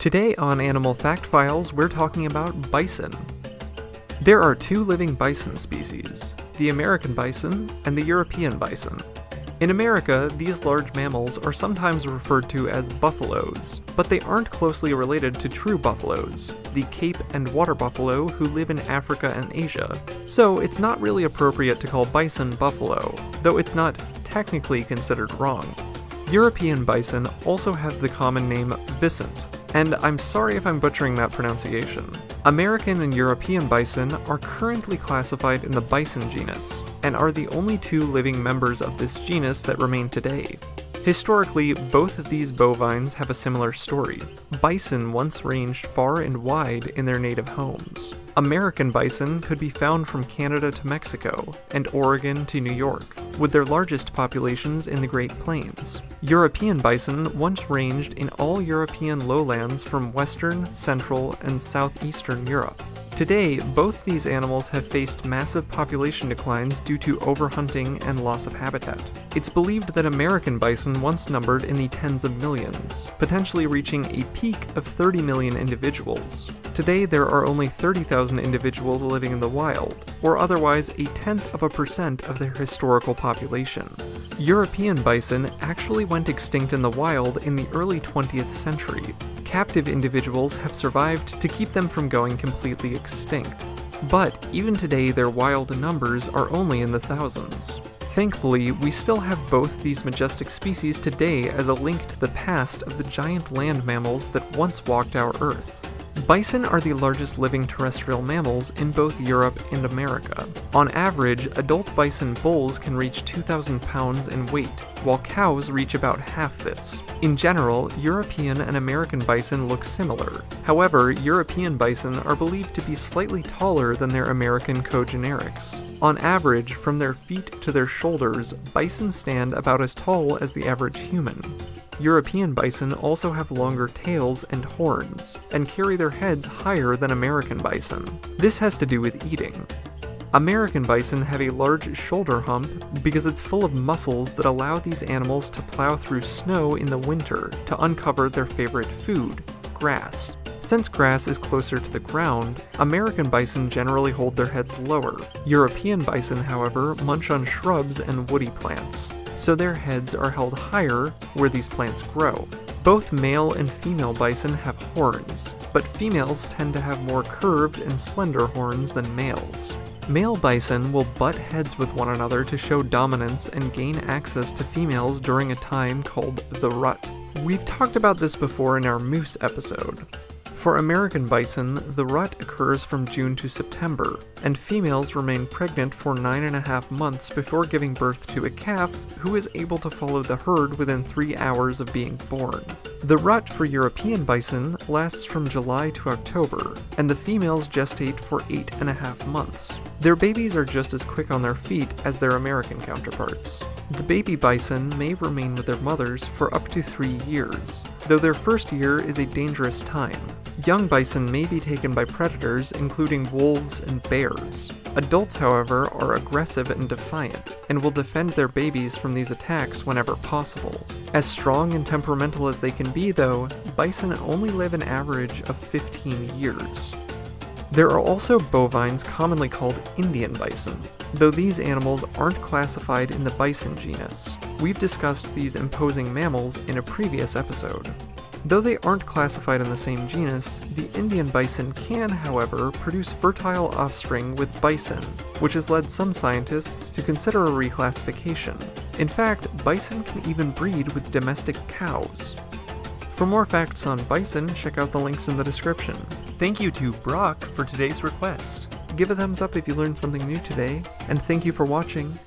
Today on Animal Fact Files, we're talking about bison. There are two living bison species, the American bison and the European bison. In America, these large mammals are sometimes referred to as buffaloes, but they aren't closely related to true buffaloes, the Cape and water buffalo who live in Africa and Asia. So it's not really appropriate to call bison buffalo, though it's not technically considered wrong. European bison also have the common name wisent, and I'm sorry if I'm butchering that pronunciation. American and European bison are currently classified in the bison genus, and are the only two living members of this genus that remain today. Historically, both of these bovines have a similar story. Bison once ranged far and wide in their native homes. American bison could be found from Canada to Mexico, and Oregon to New York, with their largest populations in the Great Plains. European bison once ranged in all European lowlands from western, central, and southeastern Europe. Today, both these animals have faced massive population declines due to overhunting and loss of habitat. It's believed that American bison once numbered in the tens of millions, potentially reaching a peak of 30 million individuals. Today, there are only 30,000 individuals living in the wild, or otherwise 0.1% of their historical population. European bison actually went extinct in the wild in the early 20th century. Captive individuals have survived to keep them from going completely extinct. But even today, their wild numbers are only in the thousands. Thankfully, we still have both these majestic species today as a link to the past of the giant land mammals that once walked our Earth. Bison are the largest living terrestrial mammals in both Europe and America. On average, adult bison bulls can reach 2,000 pounds in weight, while cows reach about half this. In general, European and American bison look similar. However, European bison are believed to be slightly taller than their American cogenerics. On average, from their feet to their shoulders, bison stand about as tall as the average human. European bison also have longer tails and horns, and carry their heads higher than American bison. This has to do with eating. American bison have a large shoulder hump because it's full of muscles that allow these animals to plow through snow in the winter to uncover their favorite food, grass. Since grass is closer to the ground, American bison generally hold their heads lower. European bison, however, munch on shrubs and woody plants, so their heads are held higher where these plants grow. Both male and female bison have horns, but females tend to have more curved and slender horns than males. Male bison will butt heads with one another to show dominance and gain access to females during a time called the rut. We've talked about this before in our moose episode. For American bison, the rut occurs from June to September, and females remain pregnant for 9.5 months before giving birth to a calf who is able to follow the herd within 3 hours of being born. The rut for European bison lasts from July to October, and the females gestate for 8.5 months. Their babies are just as quick on their feet as their American counterparts. The baby bison may remain with their mothers for up to 3 years, though their first year is a dangerous time. Young bison may be taken by predators, including wolves and bears. Adults, however, are aggressive and defiant, and will defend their babies from these attacks whenever possible. As strong and temperamental as they can be, though, bison only live an average of 15 years. There are also bovines commonly called Indian bison, though these animals aren't classified in the bison genus. We've discussed these imposing mammals in a previous episode. Though they aren't classified in the same genus, the Indian bison can, however, produce fertile offspring with bison, which has led some scientists to consider a reclassification. In fact, bison can even breed with domestic cows. For more facts on bison, check out the links in the description. Thank you to Brock for today's request. Give a thumbs up if you learned something new today, and thank you for watching.